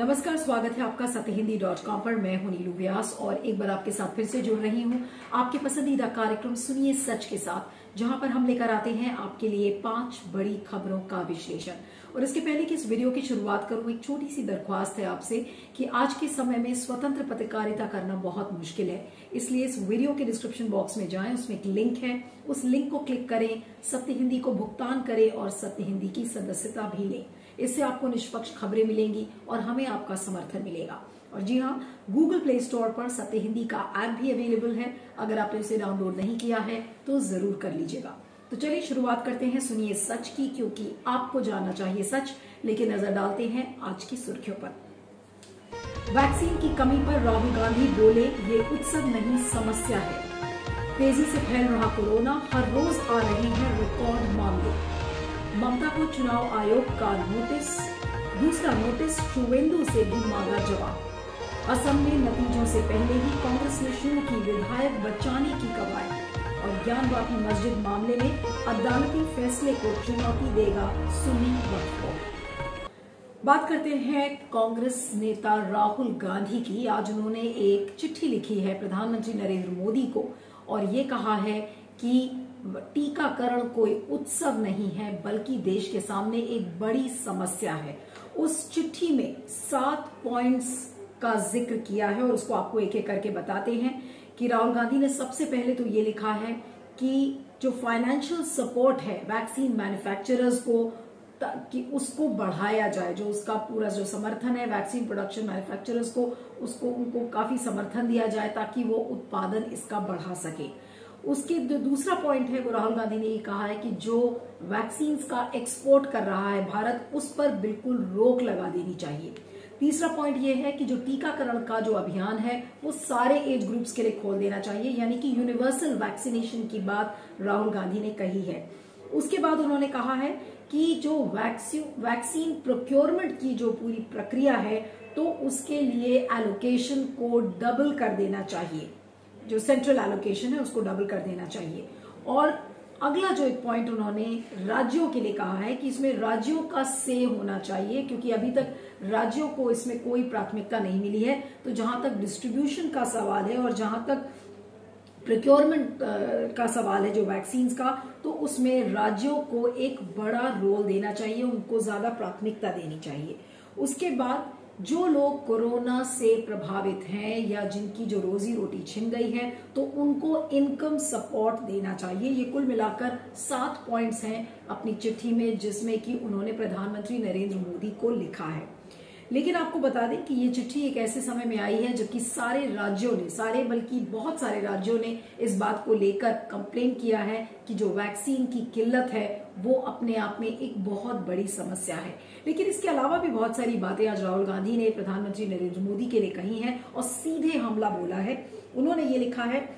नमस्कार, स्वागत है आपका सत्यहिंदी.com पर। मैं हूं नीलू व्यास और एक बार आपके साथ फिर से जुड़ रही हूं आपके पसंदीदा कार्यक्रम सुनिए सच के साथ, जहां पर हम लेकर आते हैं आपके लिए 5 बड़ी खबरों का विश्लेषण। और इसके पहले कि इस वीडियो की शुरुआत करूं, एक छोटी सी दरख्वास्त है आपसे कि आज के समय में स्वतंत्र पत्रकारिता करना बहुत मुश्किल है। इसलिए इस वीडियो के डिस्क्रिप्शन बॉक्स में जाएं, उसमें एक लिंक है, उस लिंक को क्लिक करें, सत्य हिंदी को भुगतान करें और सत्य हिंदी की सदस्यता भी लें। इससे आपको निष्पक्ष खबरें मिलेंगी और हमें आपका समर्थन मिलेगा। और जी हाँ, गूगल प्ले स्टोर पर सत्य हिंदी का ऐप भी अवेलेबल है। अगर आपने उसे डाउनलोड नहीं किया है तो जरूर कर लीजिएगा। तो चलिए शुरुआत करते हैं सुनिए सच की, क्योंकि आपको जानना चाहिए सच। लेकिन नजर डालते हैं आज की सुर्खियों पर। वैक्सीन की कमी पर राहुल गांधी बोले, ये उत्सव नहीं समस्या है। तेजी से फैल रहा कोरोना, हर रोज आ रहे हैं रिकॉर्ड मामले। ममता को चुनाव आयोग का नोटिस, दूसरा नोटिस शुवेंदु से भी मांगा जवाब। असम में नतीजों से पहले ही कांग्रेस ने शुरू की विधायक बचाने की कवायद। और ज्ञानवापी मस्जिद मामले में अदालती फैसले को चुनौती देगा सुन्नी वक्फ बोर्ड। बात करते हैं कांग्रेस नेता राहुल गांधी की। आज उन्होंने एक चिट्ठी लिखी है प्रधानमंत्री नरेंद्र मोदी को और ये कहा है कि टीकाकरण कोई उत्सव नहीं है, बल्कि देश के सामने एक बड़ी समस्या है। उस चिट्ठी में 7 पॉइंट्स का जिक्र किया है और उसको आपको एक एक करके बताते हैं कि राहुल गांधी ने सबसे पहले तो ये लिखा है कि जो फाइनेंशियल सपोर्ट है वैक्सीन मैन्युफैक्चरर्स को, कि उसको बढ़ाया जाए। जो उसका पूरा जो समर्थन है वैक्सीन प्रोडक्शन मैन्युफैक्चरर्स को, उसको उनको काफी समर्थन दिया जाए ताकि वो उत्पादन इसका बढ़ा सके। उसके जो दूसरा पॉइंट है वो राहुल गांधी ने ये कहा है कि जो वैक्सीन का एक्सपोर्ट कर रहा है भारत, उस पर बिल्कुल रोक लगा देनी चाहिए। तीसरा पॉइंट ये है कि जो टीकाकरण का जो अभियान है वो सारे एज ग्रुप्स के लिए खोल देना चाहिए, यानी कि यूनिवर्सल वैक्सीनेशन की बात राहुल गांधी ने कही है। उसके बाद उन्होंने कहा है कि जो वैक्सीन प्रोक्योरमेंट की जो पूरी प्रक्रिया है तो उसके लिए एलोकेशन को डबल कर देना चाहिए। जो सेंट्रल एलोकेशन है उसको डबल कर देना चाहिए। और अगला जो एक पॉइंट उन्होंने राज्यों के लिए कहा है कि इसमें राज्यों का से होना चाहिए, क्योंकि अभी तक राज्यों को इसमें कोई प्राथमिकता नहीं मिली है। तो जहां तक डिस्ट्रीब्यूशन का सवाल है और जहां तक प्रोक्योरमेंट का सवाल है जो वैक्सीन का, तो उसमें राज्यों को एक बड़ा रोल देना चाहिए, उनको ज्यादा प्राथमिकता देनी चाहिए। उसके बाद जो लोग कोरोना से प्रभावित हैं या जिनकी जो रोजी रोटी छिन गई है तो उनको इनकम सपोर्ट देना चाहिए। ये कुल मिलाकर 7 पॉइंट्स हैं अपनी चिट्ठी में, जिसमें कि उन्होंने प्रधानमंत्री नरेंद्र मोदी को लिखा है। लेकिन आपको बता दें कि ये चिट्ठी एक ऐसे समय में आई है जबकि सारे राज्यों ने, बल्कि बहुत सारे राज्यों ने इस बात को लेकर कंप्लेन किया है कि जो वैक्सीन की किल्लत है वो अपने आप में एक बहुत बड़ी समस्या है। लेकिन इसके अलावा भी बहुत सारी बातें आज राहुल गांधी ने प्रधानमंत्री नरेंद्र मोदी के लिए कही हैं और सीधे हमला बोला है। उन्होंने ये लिखा है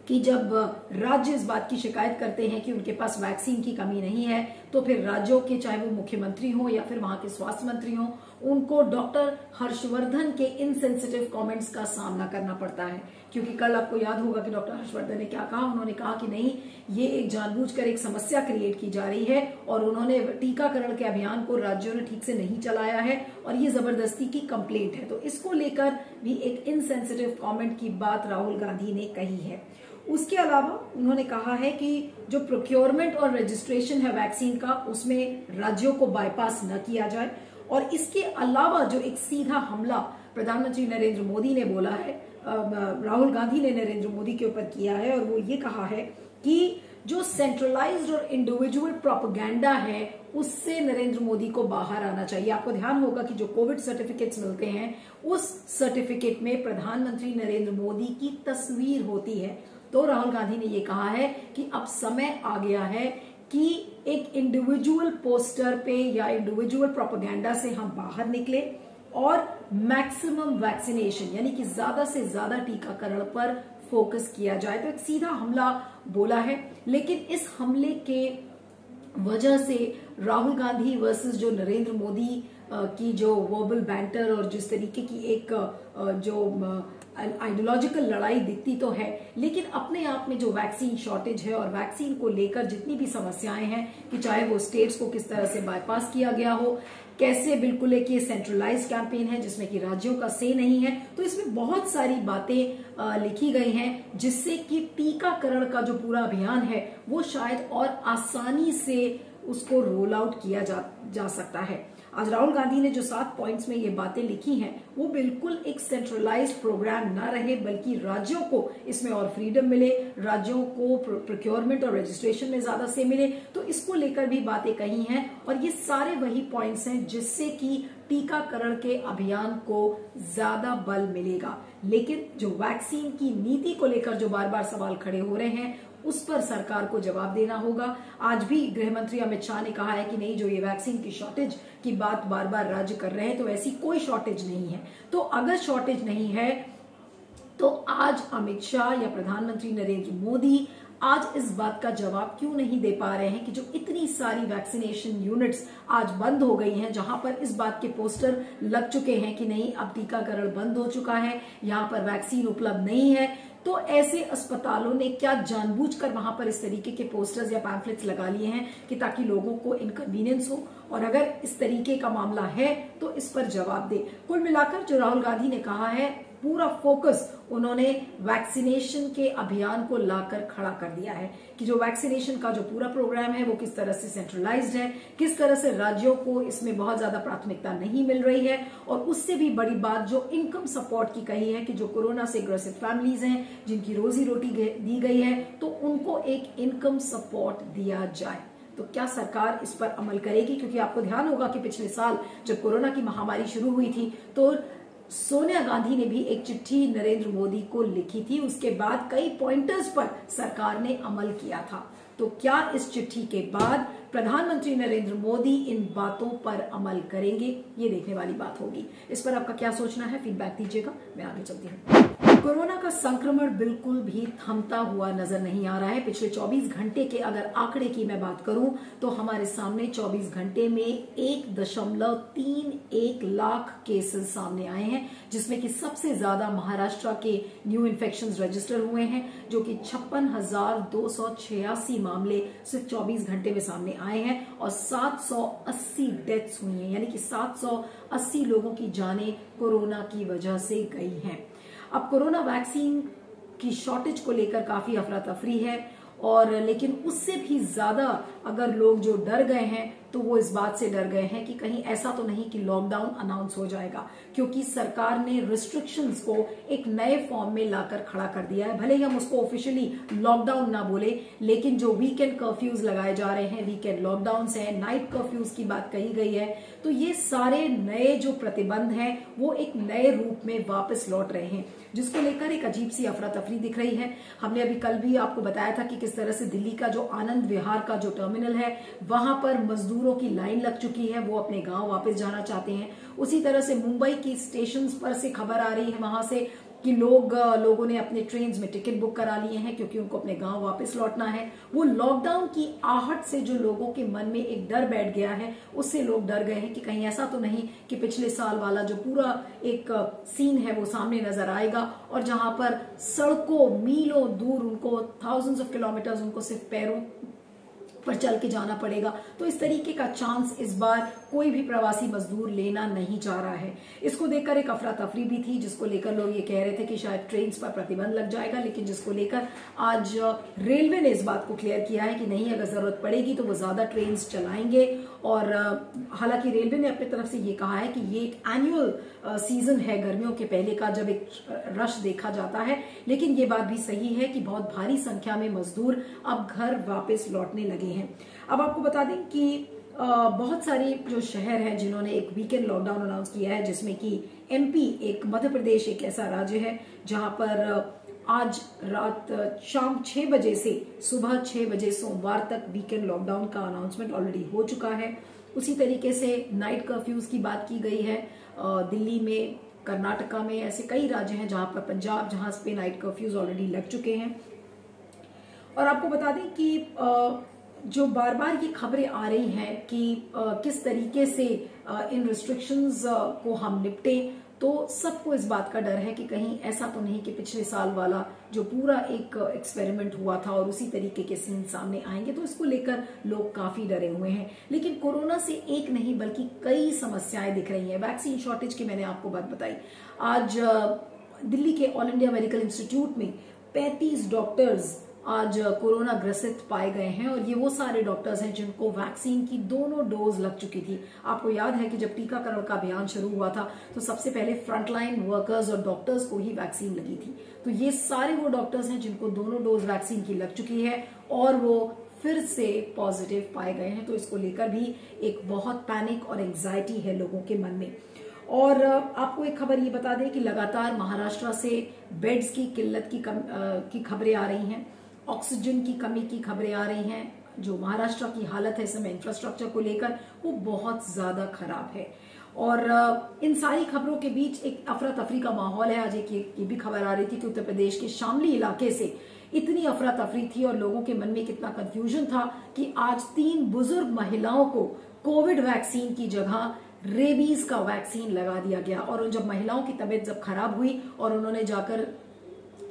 कि जब राज्य इस बात की शिकायत करते हैं कि उनके पास वैक्सीन की कमी नहीं है, तो फिर राज्यों के, चाहे वो मुख्यमंत्री हो या फिर वहां के स्वास्थ्य मंत्री हो, उनको डॉक्टर हर्षवर्धन के इनसेंसिटिव कमेंट्स का सामना करना पड़ता है। क्योंकि कल आपको याद होगा कि डॉक्टर हर्षवर्धन ने क्या कहा। उन्होंने कहा कि नहीं, ये एक जानबूझकर एक समस्या क्रिएट की जा रही है और उन्होंने टीकाकरण के अभियान को राज्यों ने ठीक से नहीं चलाया है और ये जबरदस्ती की कंप्लेंट है। तो इसको लेकर भी एक इनसेंसिटिव कमेंट की बात राहुल गांधी ने कही है। उसके अलावा उन्होंने कहा है कि जो प्रोक्योरमेंट और रजिस्ट्रेशन है वैक्सीन का, उसमें राज्यों को बाईपास न किया जाए। और इसके अलावा जो एक सीधा हमला प्रधानमंत्री नरेंद्र मोदी ने बोला है, राहुल गांधी ने नरेंद्र मोदी के ऊपर किया है, और वो ये कहा है कि जो सेंट्रलाइज्ड और इंडिविजुअल प्रोपेगेंडा है उससे नरेंद्र मोदी को बाहर आना चाहिए। आपको ध्यान होगा कि जो कोविड सर्टिफिकेट्स मिलते हैं उस सर्टिफिकेट में प्रधानमंत्री नरेंद्र मोदी की तस्वीर होती है। तो राहुल गांधी ने ये कहा है कि अब समय आ गया है कि एक इंडिविजुअल पोस्टर पे या इंडिविजुअल प्रोपेगेंडा से हम बाहर निकले और मैक्सिमम वैक्सीनेशन, यानी कि ज्यादा से ज्यादा टीकाकरण पर फोकस किया जाए। तो एक सीधा हमला बोला है। लेकिन इस हमले के वजह से राहुल गांधी वर्सेस जो नरेंद्र मोदी की जो वर्बल बैंटर और जिस तरीके की एक जो आइडियोलॉजिकल लड़ाई दिखती तो है, लेकिन अपने आप में जो वैक्सीन शॉर्टेज है और वैक्सीन को लेकर जितनी भी समस्याएं हैं कि चाहे वो स्टेट्स को किस तरह से बाईपास किया गया हो, कैसे बिल्कुल एक ये सेंट्रलाइज्ड कैंपेन है जिसमें कि राज्यों का से नहीं है, तो इसमें बहुत सारी बातें लिखी गई हैं जिससे कि टीकाकरण का जो पूरा अभियान है वो शायद और आसानी से उसको रोल आउट किया जा सकता है। आज राहुल गांधी ने जो 7 पॉइंट्स में ये बातें लिखी हैं वो बिल्कुल एक सेंट्रलाइज्ड प्रोग्राम ना रहे, बल्कि राज्यों को इसमें और फ्रीडम मिले, राज्यों को प्रोक्योरमेंट और रजिस्ट्रेशन में ज्यादा से मिले, तो इसको लेकर भी बातें कही हैं। और ये सारे वही पॉइंट्स हैं जिससे कि टीकाकरण के अभियान को ज्यादा बल मिलेगा। लेकिन जो वैक्सीन की नीति को लेकर जो बार बार सवाल खड़े हो रहे हैं उस पर सरकार को जवाब देना होगा। आज भी गृह मंत्री अमित शाह ने कहा है कि नहीं, जो ये वैक्सीन की शॉर्टेज की बात बार बार राज्य कर रहे हैं तो ऐसी कोई शॉर्टेज नहीं है। तो अगर शॉर्टेज नहीं है तो आज अमित शाह या प्रधानमंत्री नरेंद्र मोदी आज इस बात का जवाब क्यों नहीं दे पा रहे हैं कि जो इतनी सारी वैक्सीनेशन यूनिट्स आज बंद हो गई हैं, जहां पर इस बात के पोस्टर लग चुके हैं कि नहीं अब टीकाकरण बंद हो चुका है, यहां पर वैक्सीन उपलब्ध नहीं है, तो ऐसे अस्पतालों ने क्या जानबूझकर वहां पर इस तरीके के पोस्टर्स या पैम्फलेट्स लगा लिए हैं कि ताकि लोगों को इनकन्वीनियंस हो? और अगर इस तरीके का मामला है तो इस पर जवाब दे। कुल मिलाकर जो राहुल गांधी ने कहा है, पूरा फोकस उन्होंने वैक्सीनेशन के अभियान को लाकर खड़ा कर दिया है कि जो वैक्सीनेशन का जो पूरा प्रोग्राम है वो किस तरह से सेंट्रलाइज्ड है, किस तरह से राज्यों को इसमें बहुत ज्यादा प्राथमिकता नहीं मिल रही है। और उससे भी बड़ी बात जो इनकम सपोर्ट की कही है कि जो कोरोना से ग्रसित फैमिलीज हैं, जिनकी रोजी रोटी दी गई है, तो उनको एक इनकम सपोर्ट दिया जाए। तो क्या सरकार इस पर अमल करेगी? क्योंकि आपको ध्यान होगा कि पिछले साल जब कोरोना की महामारी शुरू हुई थी तो सोनिया गांधी ने भी एक चिट्ठी नरेंद्र मोदी को लिखी थी, उसके बाद कई पॉइंटर्स पर सरकार ने अमल किया था। तो क्या इस चिट्ठी के बाद प्रधानमंत्री नरेंद्र मोदी इन बातों पर अमल करेंगे? ये देखने वाली बात होगी। इस पर आपका क्या सोचना है? फीडबैक दीजिएगा, मैं आगे चलती हूँ। कोरोना का संक्रमण बिल्कुल भी थमता हुआ नजर नहीं आ रहा है। पिछले 24 घंटे के अगर आंकड़े की मैं बात करूं तो हमारे सामने 24 घंटे में 1.31 लाख केसेस सामने आए हैं, जिसमें कि सबसे ज्यादा महाराष्ट्र के न्यू इन्फेक्शंस रजिस्टर हुए हैं, जो कि 56,286 मामले सिर्फ 24 घंटे में सामने आए हैं और 780 डेथ्स हुई हैं, यानी कि 780 लोगों की जानें कोरोना की वजह से गई हैं। अब कोरोना वैक्सीन की शॉर्टेज को लेकर काफी अफरा तफरी है, और लेकिन उससे भी ज्यादा अगर लोग जो डर गए हैं तो वो इस बात से डर गए हैं कि कहीं ऐसा तो नहीं कि लॉकडाउन अनाउंस हो जाएगा, क्योंकि सरकार ने रिस्ट्रिक्शंस को एक नए फॉर्म में लाकर खड़ा कर दिया है। भले ही हम उसको ऑफिशियली लॉकडाउन ना बोले, लेकिन जो वीकेंड कर्फ्यूज लगाए जा रहे हैं, वीकेंड लॉकडाउन है, नाइट कर्फ्यूज की बात कही गई है, तो ये सारे नए जो प्रतिबंध हैं वो एक नए रूप में वापस लौट रहे हैं, जिसको लेकर एक अजीब सी अफरा तफरी दिख रही है। हमने अभी कल भी आपको बताया था कि किस तरह से दिल्ली का जो आनंद विहार का जो टर्मिनल है वहां पर मजदूरों की लाइन लग चुकी है, वो अपने गांव वापस जाना चाहते हैं। उसी तरह से मुंबई की स्टेशन पर से खबर आ रही है वहां से कि लोगों ने अपने ट्रेन में टिकट बुक करा लिए हैं क्योंकि उनको अपने गांव वापस लौटना है। वो लॉकडाउन की आहट से जो लोगों के मन में एक डर बैठ गया है, उससे लोग डर गए हैं कि कहीं ऐसा तो नहीं कि पिछले साल वाला जो पूरा एक सीन है वो सामने नजर आएगा, और जहां पर सड़कों मीलों दूर उनको थाउजेंड्स ऑफ किलोमीटर्स उनको सिर्फ पैरों पर चल के जाना पड़ेगा। तो इस तरीके का चांस इस बार कोई भी प्रवासी मजदूर लेना नहीं चाह रहा है। इसको देखकर एक अफरा तफरी भी थी, जिसको लेकर लोग ये कह रहे थे कि शायद ट्रेन पर प्रतिबंध लग जाएगा, लेकिन जिसको लेकर आज रेलवे ने इस बात को क्लियर किया है कि नहीं, अगर जरूरत पड़ेगी तो वो ज्यादा ट्रेन चलाएंगे। और हालांकि रेलवे ने अपनी तरफ से ये कहा है कि ये एक एनुअल सीजन है गर्मियों के पहले का, जब एक रश देखा जाता है, लेकिन ये बात भी सही है कि बहुत भारी संख्या में मजदूर अब घर वापस लौटने लगे हैं। अब आपको बता दें कि बहुत सारे जो शहर हैं जिन्होंने एक वीकेंड लॉकडाउन अनाउंस किया है, जिसमें कि एमपी, एक मध्य प्रदेश एक ऐसा राज्य है जहां पर आज रात शाम 6 बजे से सुबह 6 बजे सोमवार तक वीकेंड लॉकडाउन का अनाउंसमेंट ऑलरेडी हो चुका है। उसी तरीके से नाइट कर्फ्यूज की बात की गई है दिल्ली में, कर्नाटका में, ऐसे कई राज्य हैं जहां पर, पंजाब, जहां पे नाइट कर्फ्यूज ऑलरेडी लग चुके हैं। और आपको बता दें कि जो बार बार ये खबरें आ रही हैं कि किस तरीके से इन रिस्ट्रिक्शंस को हम निपटे, तो सबको इस बात का डर है कि कहीं ऐसा तो नहीं कि पिछले साल वाला जो पूरा एक एक्सपेरिमेंट हुआ था और उसी तरीके के सीन सामने आएंगे। तो इसको लेकर लोग काफी डरे हुए हैं। लेकिन कोरोना से एक नहीं बल्कि कई समस्याएं दिख रही हैं। वैक्सीन शॉर्टेज की मैंने आपको बात बताई। आज दिल्ली के ऑल इंडिया मेडिकल इंस्टीट्यूट में 35 डॉक्टर्स आज कोरोना ग्रसित पाए गए हैं और ये वो सारे डॉक्टर्स हैं जिनको वैक्सीन की दोनों डोज लग चुकी थी। आपको याद है कि जब टीकाकरण का अभियान शुरू हुआ था तो सबसे पहले फ्रंटलाइन वर्कर्स और डॉक्टर्स को ही वैक्सीन लगी थी। तो ये सारे वो डॉक्टर्स हैं जिनको दोनों डोज वैक्सीन की लग चुकी है और वो फिर से पॉजिटिव पाए गए हैं। तो इसको लेकर भी एक बहुत पैनिक और एंग्जाइटी है लोगों के मन में। और आपको एक खबर ये बता दें कि लगातार महाराष्ट्र से बेड्स की किल्लत की खबरें आ रही हैं, ऑक्सीजन की कमी की खबरें आ रही हैं। जो महाराष्ट्र की हालत है इस समय इंफ्रास्ट्रक्चर को लेकर वो बहुत ज्यादा खराब है। और इन सारी खबरों के बीच एक अफरा तफरी का माहौल है। आज एक ये भी खबर आ रही थी कि उत्तर प्रदेश के शामली इलाके से इतनी अफरा तफरी थी और लोगों के मन में कितना कंफ्यूजन था कि आज 3 बुजुर्ग महिलाओं को कोविड वैक्सीन की जगह रेबीज का वैक्सीन लगा दिया गया। और जब महिलाओं की तबीयत जब खराब हुई और उन्होंने जाकर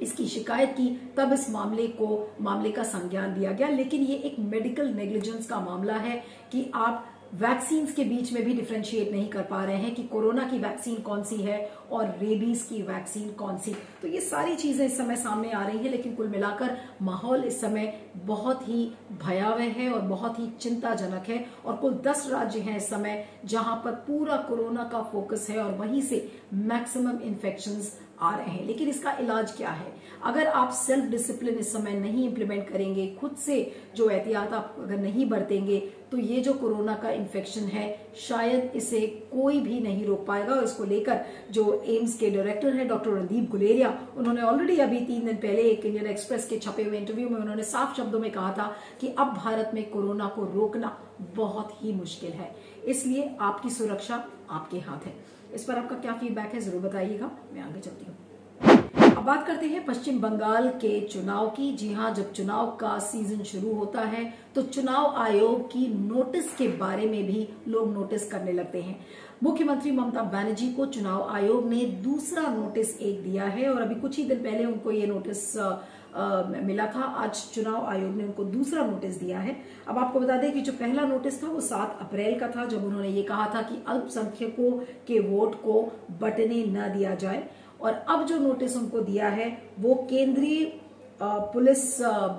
इसकी शिकायत की तब इस मामले का संज्ञान लिया गया। लेकिन ये एक मेडिकल नेग्लिजेंस का मामला है कि आप वैक्सीन के बीच में भी डिफरेंशिएट नहीं कर पा रहे हैं कि कोरोना की वैक्सीन कौन सी है और रेबीज की वैक्सीन कौन सी। तो ये सारी चीजें इस समय सामने आ रही है। लेकिन कुल मिलाकर माहौल इस समय बहुत ही भयावह है और बहुत ही चिंताजनक है। और कुल 10 राज्य हैं इस समय जहां पर पूरा कोरोना का फोकस है और वहीं से मैक्सिमम इन्फेक्शंस आ रहे हैं। लेकिन इसका इलाज क्या है? अगर आप सेल्फ डिसिप्लिन इस समय नहीं इंप्लीमेंट करेंगे, खुद से जो एहतियात आप अगर नहीं बरतेंगे, तो ये जो कोरोना का इन्फेक्शन है शायद इसे कोई भी नहीं रोक पाएगा। और इसको लेकर जो एम्स के डायरेक्टर हैं डॉक्टर रणदीप गुलेरिया, उन्होंने ऑलरेडी अभी 3 दिन पहले एक इंडियन एक्सप्रेस के छपे हुए इंटरव्यू में उन्होंने साफ शब्दों में कहा था कि अब भारत में कोरोना को रोकना बहुत ही मुश्किल है। इसलिए आपकी सुरक्षा आपके हाथ है। इस पर आपका क्या फीडबैक है जरूर बताइएगा। मैं आगे चलती हूँ। अब बात करते हैं पश्चिम बंगाल के चुनाव की। जी हाँ, जब चुनाव का सीजन शुरू होता है तो चुनाव आयोग की नोटिस के बारे में भी लोग नोटिस करने लगते हैं। मुख्यमंत्री ममता बनर्जी को चुनाव आयोग ने दूसरा नोटिस एक दिया है और अभी कुछ ही दिन पहले उनको ये नोटिस मिला था। आज चुनाव आयोग ने उनको दूसरा नोटिस दिया है। अब आपको बता दें कि जो पहला नोटिस था वो 7 अप्रैल का था, जब उन्होंने ये कहा था कि अल्पसंख्यकों के वोट को बंटने न दिया जाए। और अब जो नोटिस उनको दिया है वो केंद्रीय पुलिस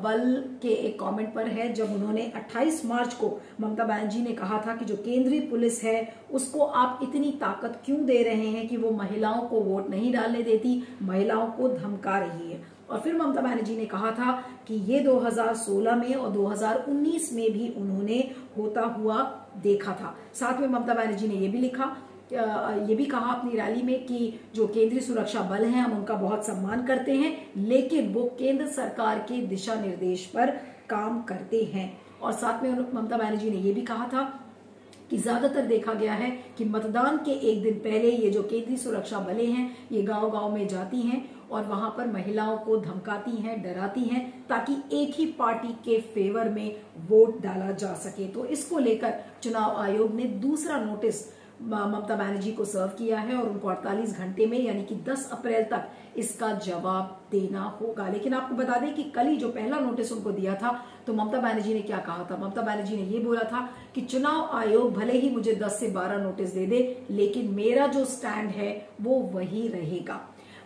बल के एक कमेंट पर है, जब उन्होंने 28 मार्च को ममता बनर्जी ने कहा था कि जो केंद्रीय पुलिस है उसको आप इतनी ताकत क्यों दे रहे हैं कि वो महिलाओं को वोट नहीं डालने देती, महिलाओं को धमका रही है। और फिर ममता बनर्जी ने कहा था कि ये 2016 में और 2019 में भी उन्होंने होता हुआ देखा था। साथ में ममता बनर्जी ने ये भी कहा अपनी रैली में कि जो केंद्रीय सुरक्षा बल हैं हम उनका बहुत सम्मान करते हैं, लेकिन वो केंद्र सरकार के दिशा निर्देश पर काम करते हैं। और साथ में ममता बनर्जी ने ये भी कहा था कि ज्यादातर देखा गया है कि मतदान के एक दिन पहले ये जो केंद्रीय सुरक्षा बलें हैं ये गांव-गांव में जाती हैं और वहां पर महिलाओं को धमकाती हैं, डराती हैं, ताकि एक ही पार्टी के फेवर में वोट डाला जा सके। तो इसको लेकर चुनाव आयोग ने दूसरा नोटिस ममता बनर्जी को सर्व किया है और उनको 48 घंटे में यानी कि 10 अप्रैल तक इसका जवाब देना होगा। लेकिन आपको बता दें कि कल ही जो पहला नोटिस उनको दिया था तो ममता बनर्जी ने क्या कहा था? ममता बनर्जी ने ये बोला था कि चुनाव आयोग भले ही मुझे 10 से 12 नोटिस दे दे, लेकिन मेरा जो स्टैंड है वो वही रहेगा।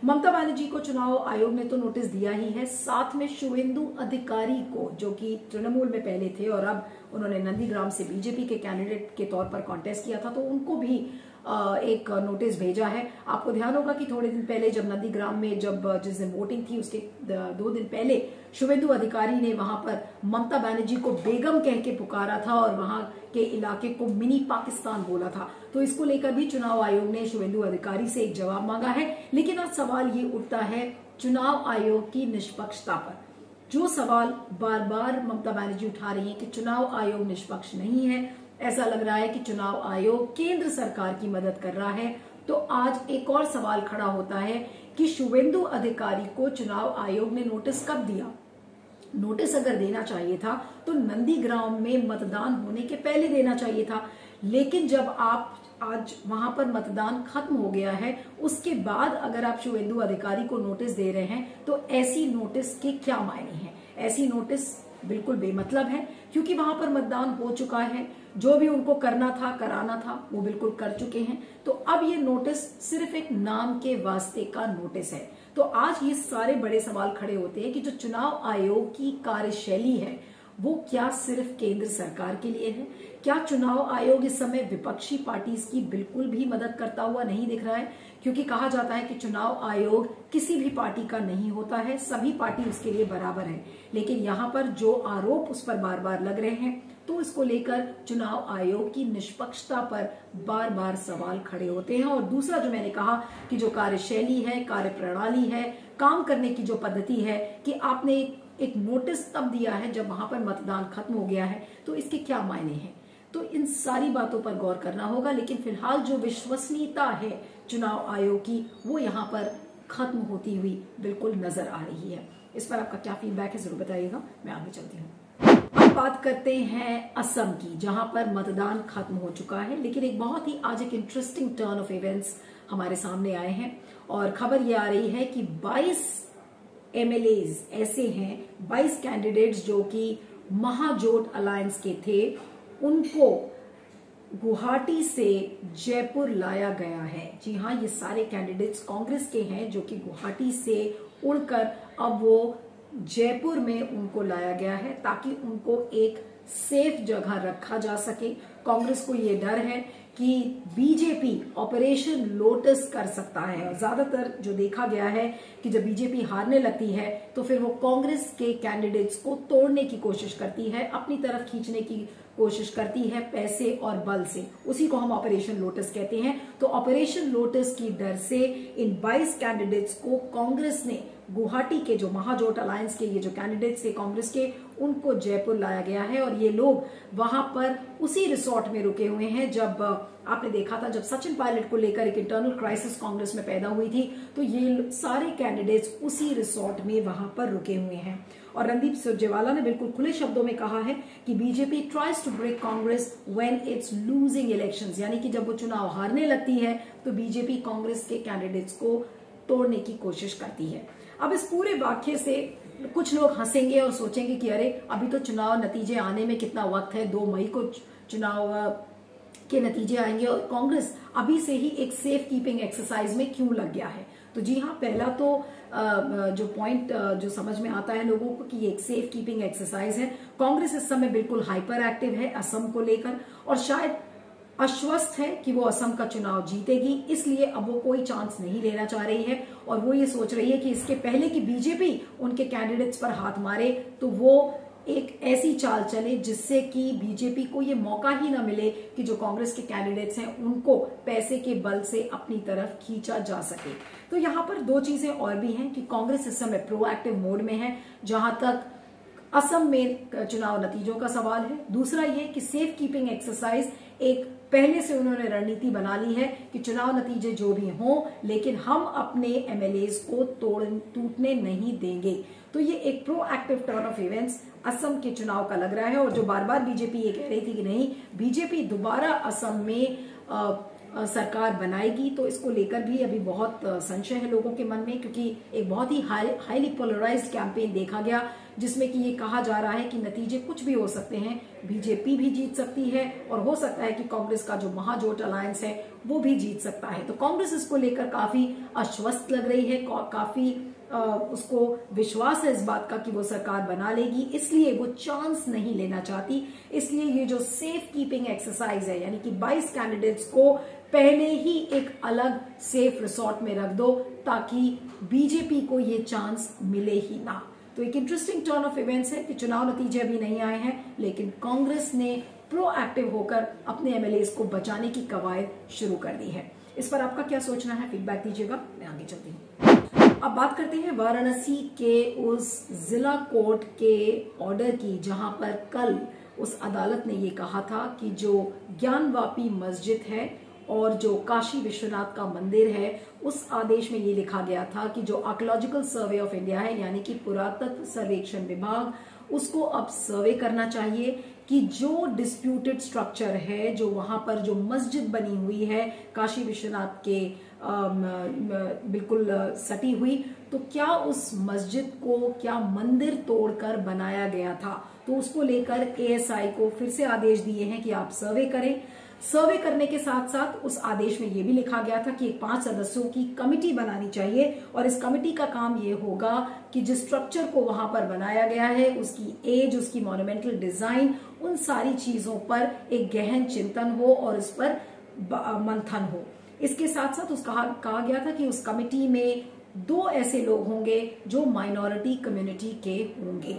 ममता बनर्जी को चुनाव आयोग ने तो नोटिस दिया ही है, साथ में शुवेंदु अधिकारी को, जो कि तृणमूल में पहले थे और अब उन्होंने नंदीग्राम से बीजेपी के कैंडिडेट के तौर पर कॉन्टेस्ट किया था, तो उनको भी एक नोटिस भेजा है। आपको ध्यान होगा कि थोड़े दिन पहले जब नंदीग्राम में जिस दिन वोटिंग थी उसके 2 दिन पहले शुवेंदु अधिकारी ने वहां पर ममता बनर्जी को बेगम कह के पुकारा था और वहां के इलाके को मिनी पाकिस्तान बोला था। तो इसको लेकर भी चुनाव आयोग ने शुवेंदु अधिकारी से एक जवाब मांगा है। लेकिन आज सवाल ये उठता है चुनाव आयोग की निष्पक्षता पर। जो सवाल बार बार ममता बनर्जी उठा रही है कि चुनाव आयोग निष्पक्ष नहीं है, ऐसा लग रहा है कि चुनाव आयोग केंद्र सरकार की मदद कर रहा है। तो आज एक और सवाल खड़ा होता है कि शुवेंदु अधिकारी को चुनाव आयोग ने नोटिस कब दिया? नोटिस अगर देना चाहिए था तो नंदीग्राम में मतदान होने के पहले देना चाहिए था। लेकिन जब आप आज वहां पर मतदान खत्म हो गया है, उसके बाद अगर आप शुभेंदु अधिकारी को नोटिस दे रहे हैं तो ऐसी नोटिस के क्या मायने हैं? ऐसी नोटिस बिल्कुल बेमतलब है, क्योंकि वहां पर मतदान हो चुका है। जो भी उनको करना था, कराना था, वो बिल्कुल कर चुके हैं। तो अब ये नोटिस सिर्फ एक नाम के वास्ते का नोटिस है। तो आज ये सारे बड़े सवाल खड़े होते हैं कि जो चुनाव आयोग की कार्यशैली है वो क्या सिर्फ केंद्र सरकार के लिए है? क्या चुनाव आयोग इस समय विपक्षी पार्टीज की बिल्कुल भी मदद करता हुआ नहीं दिख रहा है? क्योंकि कहा जाता है कि चुनाव आयोग किसी भी पार्टी का नहीं होता है, सभी पार्टी उसके लिए बराबर है। लेकिन यहाँ पर जो आरोप उस पर बार बार लग रहे हैं, तो इसको लेकर चुनाव आयोग की निष्पक्षता पर बार बार सवाल खड़े होते हैं। और दूसरा जो मैंने कहा कि जो कार्यशैली है, कार्यप्रणाली है, काम करने की जो पद्धति है कि आपने एक नोटिस तब दिया है जब वहां पर मतदान खत्म हो गया है, तो इसके क्या मायने हैं? तो इन सारी बातों पर गौर करना होगा। लेकिन फिलहाल जो विश्वसनीयता है चुनाव आयोग की, वो यहाँ पर खत्म होती हुई बिल्कुल नजर आ रही है। इस पर आपका क्या फीडबैक है जरूर बताइएगा। मैं आगे चलती हूँ। अब बात करते हैं असम की, जहां पर मतदान खत्म हो चुका है। लेकिन एक बहुत ही आज एक इंटरेस्टिंग टर्न ऑफ इवेंट्स हमारे सामने आए हैं और खबर ये आ रही है कि 22 एमएलएज ऐसे हैं, 22 कैंडिडेट्स जो कि महाजोट अलायंस के थे, उनको गुवाहाटी से जयपुर लाया गया है। जी हाँ, ये सारे कैंडिडेट्स कांग्रेस के हैं जो कि गुवाहाटी से उड़कर अब वो जयपुर में उनको लाया गया है ताकि उनको एक सेफ जगह रखा जा सके। कांग्रेस को ये डर है कि बीजेपी ऑपरेशन लोटस कर सकता है। और ज्यादातर जो देखा गया है कि जब बीजेपी हारने लगती है तो फिर वो कांग्रेस के कैंडिडेट्स को तोड़ने की कोशिश करती है, अपनी तरफ खींचने की कोशिश करती है पैसे और बल से। उसी को हम ऑपरेशन लोटस कहते हैं। तो ऑपरेशन लोटस की डर से इन 22 कैंडिडेट्स को कांग्रेस ने गुवाहाटी के जो महाजोट अलायंस के ये जो कैंडिडेट्स थे कांग्रेस के, उनको जयपुर लाया गया है। और ये लोग वहां पर उसी रिसोर्ट में रुके हुए हैं। जब आपने देखा था, जब सचिन पायलट को लेकर एक इंटरनल क्राइसिस कांग्रेस में पैदा हुई थी, तो ये सारे कैंडिडेट्स उसी रिसोर्ट में वहां पर रुके हुए हैं। और रणदीप सुरजेवाला ने बिल्कुल खुले शब्दों में कहा है कि BJP tries to break Congress when it's losing elections, यानी कि जब वो चुनाव हारने लगती है तो बीजेपी कांग्रेस के कैंडिडेट्स को तोड़ने की कोशिश करती है। अब इस पूरे वाक्य से कुछ लोग हंसेंगे और सोचेंगे कि अरे अभी तो चुनाव नतीजे आने में कितना वक्त है, 2 मई को चुनाव के नतीजे आएंगे और कांग्रेस अभी से ही एक सेफ कीपिंग एक्सरसाइज में क्यों लग गया है। तो जी हाँ, पहला तो जो पॉइंट जो समझ में आता है लोगों को कि ये एक सेफ कीपिंग एक्सरसाइज है। कांग्रेस इस समय बिल्कुल हाइपर एक्टिव है असम को लेकर और शायद आश्वस्त है कि वो असम का चुनाव जीतेगी, इसलिए अब वो कोई चांस नहीं लेना चाह रही है। और वो ये सोच रही है कि इसके पहले कि बीजेपी उनके कैंडिडेट्स पर हाथ मारे तो वो एक ऐसी चाल चले जिससे कि बीजेपी को ये मौका ही ना मिले कि जो कांग्रेस के कैंडिडेट्स हैं उनको पैसे के बल से अपनी तरफ खींचा जा सके। तो यहाँ पर 2 चीजें और भी हैं कि कांग्रेस इस समय प्रोएक्टिव मोड में है जहां तक असम में चुनाव नतीजों का सवाल है। दूसरा ये कि सेफ कीपिंग एक्सरसाइज एक पहले से उन्होंने रणनीति बना ली है कि चुनाव नतीजे जो भी हों, लेकिन हम अपने एमएलएज को टूटने नहीं देंगे। तो ये एक proactive turn off events Assam के चुनाव का लग रहा है। और जो बार बार बीजेपी ये कह रही थी कि नहीं बीजेपी दोबारा असम में सरकार बनाएगी, तो इसको लेकर भी अभी बहुत संशय है लोगों के मन में, क्योंकि एक बहुत ही हाईली पोलराइज्ड कैंपेन देखा गया जिसमें कि ये कहा जा रहा है कि नतीजे कुछ भी हो सकते हैं, बीजेपी भी जीत सकती है और हो सकता है कि कांग्रेस का जो महाजोट अलायंस है वो भी जीत सकता है। तो कांग्रेस इसको लेकर काफी आश्वस्त लग रही है, काफी उसको विश्वास है इस बात का कि वो सरकार बना लेगी, इसलिए वो चांस नहीं लेना चाहती। इसलिए ये जो सेफ कीपिंग एक्सरसाइज है, यानी कि 22 कैंडिडेट्स को पहले ही एक अलग सेफ रिसोर्ट में रख दो ताकि बीजेपी को ये चांस मिले ही ना। तो एक इंटरेस्टिंग टर्न ऑफ इवेंट्स है कि चुनाव नतीजे अभी नहीं आए हैं, लेकिन कांग्रेस ने प्रोएक्टिव होकर अपने एमएलएज को बचाने की कवायद शुरू कर दी है। इस पर आपका क्या सोचना है, फीडबैक दीजिएगा। मैं आगे चलती हूँ। अब बात करते हैं वाराणसी के उस जिला कोर्ट के ऑर्डर की जहां पर कल उस अदालत ने ये कहा था कि जो ज्ञानवापी मस्जिद है और जो काशी विश्वनाथ का मंदिर है उस आदेश में ये लिखा गया था कि जो आर्कियोलॉजिकल सर्वे ऑफ इंडिया है यानी कि पुरातत्व सर्वेक्षण विभाग, उसको अब सर्वे करना चाहिए कि जो डिस्प्यूटेड स्ट्रक्चर है, जो वहां पर जो मस्जिद बनी हुई है काशी विश्वनाथ के बिल्कुल सटी हुई, तो क्या उस मस्जिद को क्या मंदिर तोड़कर बनाया गया था। तो उसको लेकर एएसआई को फिर से आदेश दिए हैं कि आप सर्वे करें। सर्वे करने के साथ साथ उस आदेश में यह भी लिखा गया था कि एक 5 सदस्यों की कमिटी बनानी चाहिए और इस कमिटी का काम ये होगा कि जिस स्ट्रक्चर को वहां पर बनाया गया है, उसकी एज, उसकी मॉन्यूमेंटल डिजाइन, उन सारी चीजों पर एक गहन चिंतन हो और इस पर मंथन हो। इसके साथ साथ उसका कहा गया था कि उस कमिटी में 2 ऐसे लोग होंगे जो माइनॉरिटी कम्युनिटी के होंगे।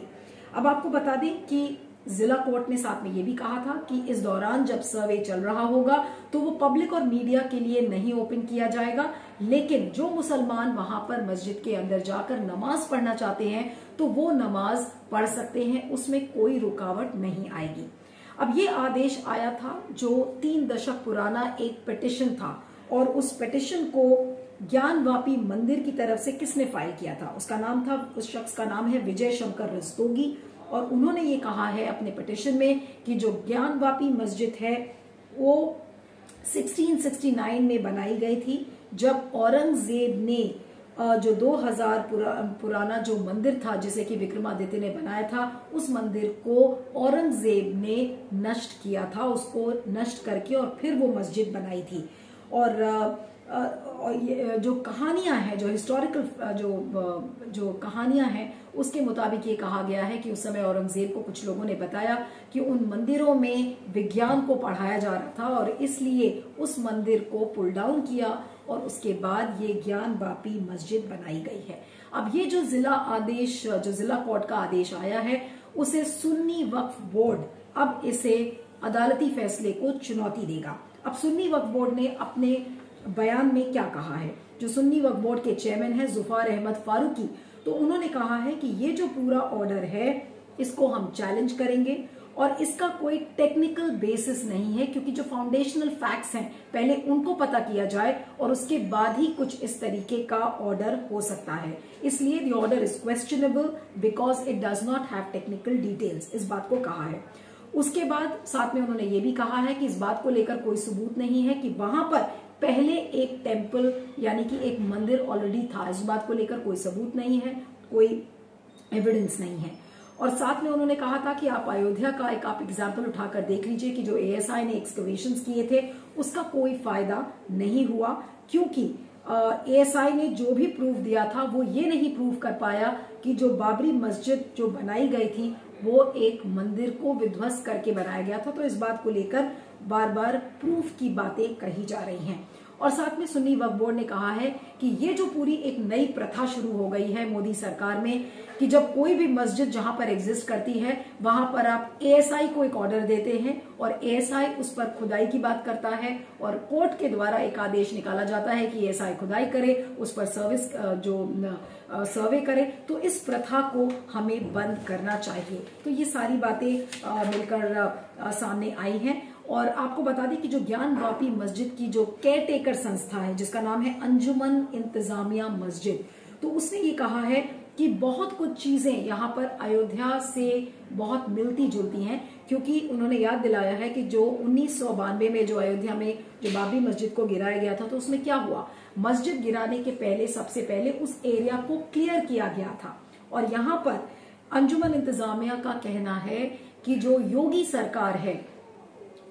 अब आपको बता दें कि जिला कोर्ट ने साथ में ये भी कहा था कि इस दौरान जब सर्वे चल रहा होगा तो वो पब्लिक और मीडिया के लिए नहीं ओपन किया जाएगा, लेकिन जो मुसलमान वहां पर मस्जिद के अंदर जाकर नमाज पढ़ना चाहते हैं तो वो नमाज पढ़ सकते हैं, उसमें कोई रुकावट नहीं आएगी। अब ये आदेश आया था जो 3 दशक पुराना एक पिटिशन था और उस पिटिशन को ज्ञानवापी मंदिर की तरफ से किसने फाइल किया था, उसका नाम था, उस शख्स का नाम है विजय शंकर रस्तोगी। और उन्होंने ये कहा है अपने पिटिशन में कि जो ज्ञानवापी मस्जिद है वो 1669 में बनाई गई थी, जब औरंगजेब ने जो 2000 पुराना जो मंदिर था जिसे कि विक्रमादित्य ने बनाया था, उस मंदिर को औरंगजेब ने नष्ट किया था, उसको नष्ट करके और फिर वो मस्जिद बनाई थी। और ये जो कहानियां हैं, जो हिस्टोरिकल जो कहानियां हैं, उसके मुताबिक ये कहा गया है कि उस समय औरंगजेब को कुछ लोगों ने बताया कि उन मंदिरों में विज्ञान को पढ़ाया जा रहा था और इसलिए उस मंदिर को पुल डाउन किया और उसके बाद ये ज्ञानवापी मस्जिद बनाई गई है। अब ये जो जिला आदेश, जो जिला कोर्ट का आदेश आया है, उसे सुन्नी वक्फ बोर्ड अब इसे अदालती फैसले को चुनौती देगा। अब सुन्नी वक्फ बोर्ड ने अपने बयान में क्या कहा है, जो सुन्नी वक्फ बोर्ड के चेयरमैन है जुफार अहमद फारूकी, तो उन्होंने कहा है कि ये जो पूरा ऑर्डर है इसको हम चैलेंज करेंगे और इसका कोई टेक्निकल बेसिस नहीं है, क्योंकि जो फाउंडेशनल फैक्ट्स हैं पहले उनको पता किया जाए और उसके बाद ही कुछ इस तरीके का ऑर्डर हो सकता है। इसलिए the order is questionable because it does not have technical details, इस बात को कहा है। उसके बाद साथ में उन्होंने ये भी कहा है कि इस बात को लेकर कोई सबूत नहीं है कि वहां पर पहले एक टेम्पल यानी कि एक मंदिर ऑलरेडी था, इस बात को लेकर कोई सबूत नहीं है, कोई एविडेंस नहीं है। और साथ में उन्होंने कहा था कि आप अयोध्या का एक आप एग्जाम्पल उठाकर देख लीजिए कि जो एएसआई ने एक्सकवेशंस किए थे उसका कोई फायदा नहीं हुआ, क्योंकि एएसआई ने जो भी प्रूफ दिया था वो ये नहीं प्रूव कर पाया कि जो बाबरी मस्जिद जो बनाई गई थी वो एक मंदिर को विध्वस्त करके बनाया गया था। तो इस बात को लेकर बार बार प्रूफ की बातें कही जा रही हैं। और साथ में सुन्नी वक्फ बोर्ड ने कहा है कि ये जो पूरी एक नई प्रथा शुरू हो गई है मोदी सरकार में कि जब कोई भी मस्जिद जहां पर एग्जिस्ट करती है वहां पर आप एएसआई को एक ऑर्डर देते हैं और एएसआई उस पर खुदाई की बात करता है और कोर्ट के द्वारा एक आदेश निकाला जाता है कि एएसआई खुदाई करे, उस पर सर्वे करे। तो इस प्रथा को हमें बंद करना चाहिए। तो ये सारी बातें मिलकर सामने आई हैं। और आपको बता दें कि जो ज्ञानवापी मस्जिद की जो केयर टेकर संस्था है जिसका नाम है अंजुमन इंतजामिया मस्जिद, तो उसने ये कहा है कि बहुत कुछ चीजें यहाँ पर अयोध्या से बहुत मिलती जुलती हैं, क्योंकि उन्होंने याद दिलाया है कि जो 1992 में जो अयोध्या में जो बाबरी मस्जिद को गिराया गया था तो उसमें क्या हुआ, मस्जिद गिराने के पहले सबसे पहले उस एरिया को क्लियर किया गया था। और यहाँ पर अंजुमन इंतजामिया का कहना है कि जो योगी सरकार है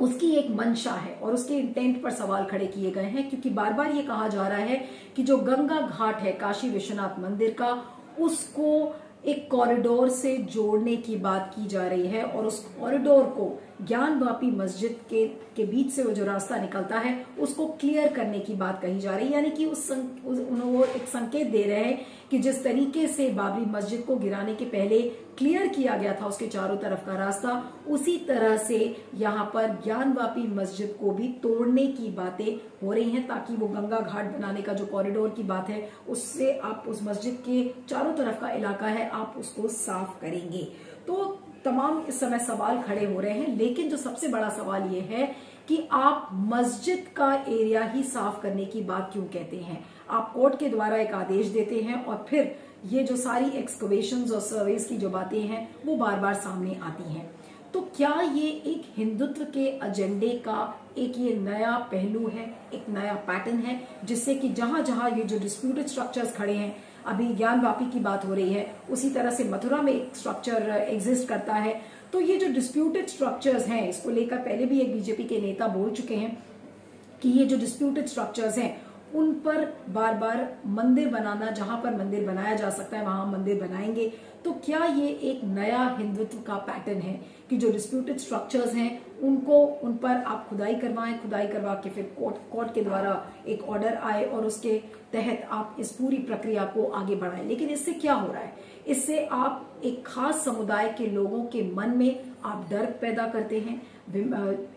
उसकी एक मंशा है और उसके इंटेंट पर सवाल खड़े किए गए हैं, क्योंकि बार बार ये कहा जा रहा है कि जो गंगा घाट है काशी विश्वनाथ मंदिर का, उसको एक कॉरिडोर से जोड़ने की बात की जा रही है और उस कॉरिडोर को ज्ञानवापी मस्जिद के बीच से वो जो रास्ता निकलता है उसको क्लियर करने की बात कही जा रही है। यानी कि वो एक संकेत दे रहे हैं कि जिस तरीके से बाबरी मस्जिद को गिराने के पहले क्लियर किया गया था उसके चारों तरफ का रास्ता, उसी तरह से यहाँ पर ज्ञानवापी मस्जिद को भी तोड़ने की बातें हो रही हैं, ताकि वो गंगा घाट बनाने का जो कॉरिडोर की बात है उससे आप उस मस्जिद के चारों तरफ का इलाका है आप उसको साफ करेंगे। तो तमाम इस समय सवाल खड़े हो रहे हैं, लेकिन जो सबसे बड़ा सवाल ये है कि आप मस्जिद का एरिया ही साफ करने की बात क्यों कहते हैं। आप कोर्ट के द्वारा एक आदेश देते हैं और फिर ये जो सारी एक्सकवेशंस और सर्वेस की जो बातें हैं वो बार बार सामने आती हैं। तो क्या ये एक हिंदुत्व के एजेंडे का एक ये नया पहलू है, एक नया पैटर्न है, जिससे कि जहां जहां ये जो डिस्प्यूटेड स्ट्रक्चर्स खड़े हैं, अभी ज्ञानवापी की बात हो रही है, उसी तरह से मथुरा में एक स्ट्रक्चर एग्जिस्ट करता है। तो ये जो डिस्प्यूटेड स्ट्रक्चर्स हैं, इसको लेकर पहले भी एक बीजेपी के नेता बोल चुके हैं कि ये जो डिस्प्यूटेड स्ट्रक्चर्स हैं उन पर बार बार मंदिर बनाना, जहां पर मंदिर बनाया जा सकता है वहां मंदिर बनाएंगे। तो क्या ये एक नया हिंदुत्व का पैटर्न है कि जो डिस्प्यूटेड स्ट्रक्चर्स हैं उन पर आप खुदाई करवा के फिर कोर्ट के द्वारा एक ऑर्डर आए और उसके तहत आप इस पूरी प्रक्रिया को आगे बढ़ाएं। लेकिन इससे क्या हो रहा है, इससे आप एक खास समुदाय के लोगों के मन में आप डर पैदा करते हैं,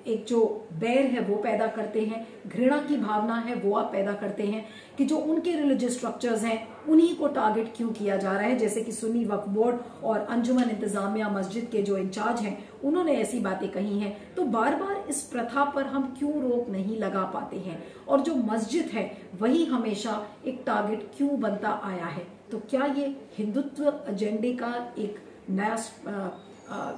एक जो बैर है वो पैदा करते हैं, घृणा की भावना है वो आप पैदा करते हैं कि जो उनके रिलीजियस स्ट्रक्चर्स हैं उन्हीं को टारगेट क्यों किया जा रहा है। जैसे कि सुन्नी वक्फ बोर्ड और अंजुमन इंतजामिया मस्जिद के जो इंचार्ज हैं उन्होंने ऐसी बातें कही हैं। तो बार बार इस प्रथा पर हम क्यों रोक नहीं लगा पाते हैं, और जो मस्जिद है वही हमेशा एक टारगेट क्यों बनता आया है। तो क्या ये हिंदुत्व एजेंडे का एक नया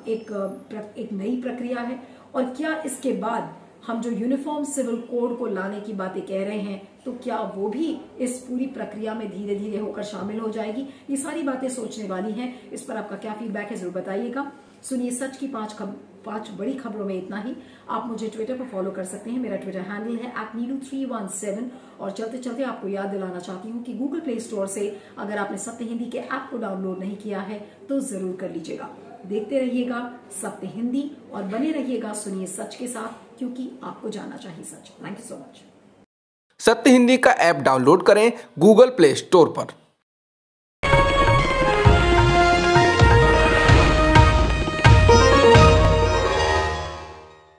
एक नई प्रक्रिया है, और क्या इसके बाद हम जो यूनिफॉर्म सिविल कोड को लाने की बातें कह रहे हैं तो क्या वो भी इस पूरी प्रक्रिया में धीरे धीरे होकर शामिल हो जाएगी। ये सारी बातें सोचने वाली हैं। इस पर आपका क्या फीडबैक है जरूर बताइएगा। सुनिए सच की पांच बड़ी खबरों में इतना ही। आप मुझे ट्विटर पर फॉलो कर सकते हैं, मेरा ट्विटर हैंडल है @नीलू317। और चलते चलते आपको याद दिलाना चाहती हूँ कि गूगल प्ले स्टोर से अगर आपने सत्य हिंदी के ऐप को डाउनलोड नहीं किया है तो जरूर कर लीजिएगा। देखते रहिएगा सत्य हिंदी और बने रहिएगा सुनिए सच के साथ, क्योंकि आपको जानना चाहिए सच। Thank you so much. Satya Hindi का ऐप डाउनलोड करें गूगल प्ले स्टोर पर।